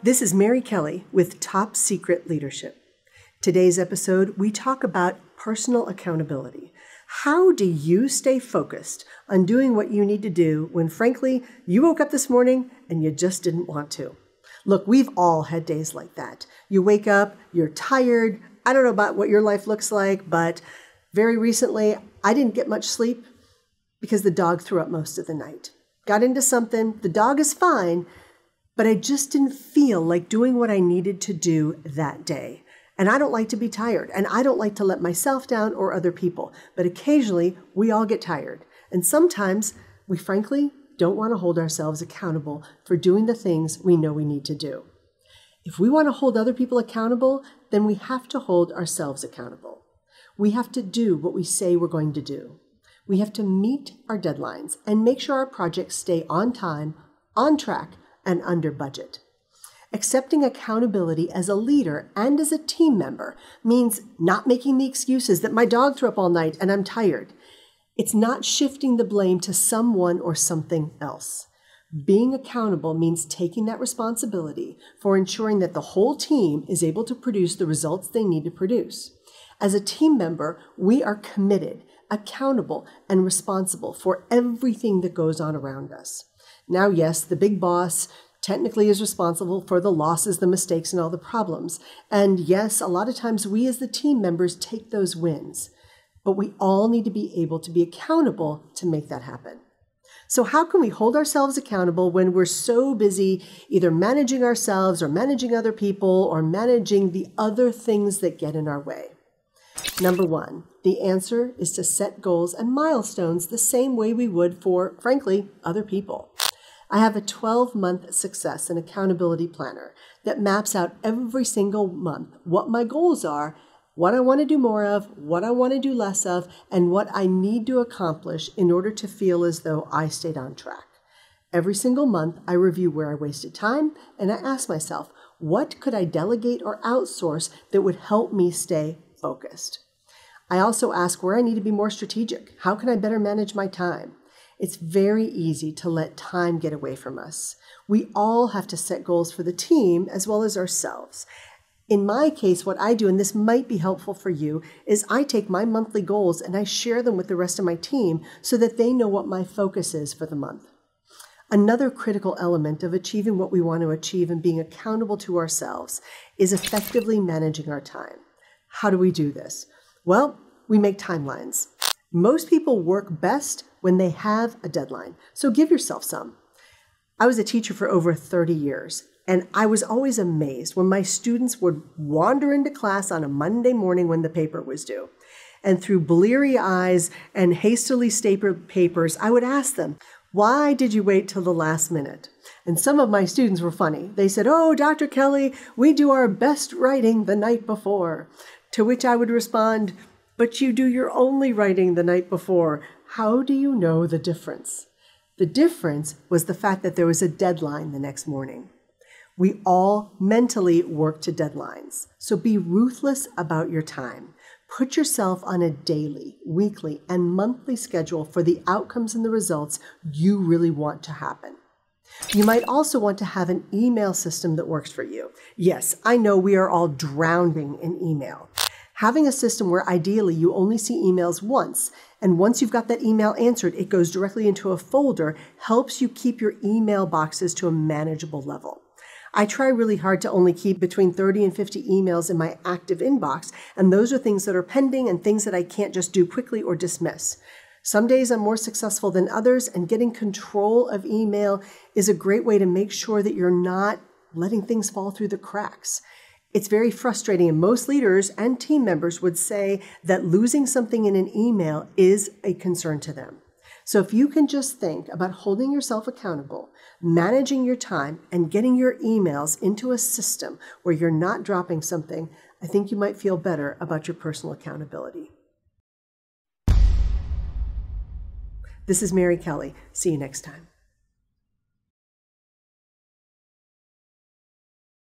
This is Mary Kelly with Top Secret Leadership. Today's episode, we talk about personal accountability. How do you stay focused on doing what you need to do when, frankly, you woke up this morning and you just didn't want to? Look, we've all had days like that. You wake up, you're tired. I don't know about what your life looks like, but very recently, I didn't get much sleep because the dog threw up most of the night. Got into something, the dog is fine, but I just didn't feel like doing what I needed to do that day. And I don't like to be tired, and I don't like to let myself down or other people. But occasionally, we all get tired. And sometimes, we frankly don't want to hold ourselves accountable for doing the things we know we need to do. If we want to hold other people accountable, then we have to hold ourselves accountable. We have to do what we say we're going to do. We have to meet our deadlines and make sure our projects stay on time, on track, and under budget. Accepting accountability as a leader and as a team member means not making the excuses that my dog threw up all night and I'm tired. It's not shifting the blame to someone or something else. Being accountable means taking that responsibility for ensuring that the whole team is able to produce the results they need to produce. As a team member, we are committed, accountable, and responsible for everything that goes on around us. Now, yes, the big boss technically is responsible for the losses, the mistakes, and all the problems. And yes, a lot of times we as the team members take those wins. But we all need to be able to be accountable to make that happen. So how can we hold ourselves accountable when we're so busy either managing ourselves or managing other people or managing the other things that get in our way? Number one, the answer is to set goals and milestones the same way we would for, frankly, other people. I have a 12-month success and accountability planner that maps out every single month what my goals are, what I want to do more of, what I want to do less of, and what I need to accomplish in order to feel as though I stayed on track. Every single month, I review where I wasted time, and I ask myself, what could I delegate or outsource that would help me stay focused? I also ask where I need to be more strategic. How can I better manage my time? It's very easy to let time get away from us. We all have to set goals for the team as well as ourselves. In my case, what I do, and this might be helpful for you, is I take my monthly goals and I share them with the rest of my team so that they know what my focus is for the month. Another critical element of achieving what we want to achieve and being accountable to ourselves is effectively managing our time. How do we do this? Well, we make timelines. Most people work best when they have a deadline, so give yourself some. I was a teacher for over 30 years, and I was always amazed when my students would wander into class on a Monday morning when the paper was due. And through bleary eyes and hastily stapled papers, I would ask them, why did you wait till the last minute? And some of my students were funny. They said, oh, Dr. Kelly, we do our best writing the night before. To which I would respond, but you do your only writing the night before. How do you know the difference? The difference was the fact that there was a deadline the next morning. We all mentally work to deadlines, so be ruthless about your time. Put yourself on a daily, weekly, and monthly schedule for the outcomes and the results you really want to happen. You might also want to have an email system that works for you. Yes, I know we are all drowning in email. Having a system where ideally you only see emails once, and once you've got that email answered, it goes directly into a folder, helps you keep your email boxes to a manageable level. I try really hard to only keep between 30 and 50 emails in my active inbox, and those are things that are pending and things that I can't just do quickly or dismiss. Some days I'm more successful than others, and getting control of email is a great way to make sure that you're not letting things fall through the cracks. It's very frustrating, and most leaders and team members would say that losing something in an email is a concern to them. So if you can just think about holding yourself accountable, managing your time, and getting your emails into a system where you're not dropping something, I think you might feel better about your personal accountability. This is Mary Kelly. See you next time.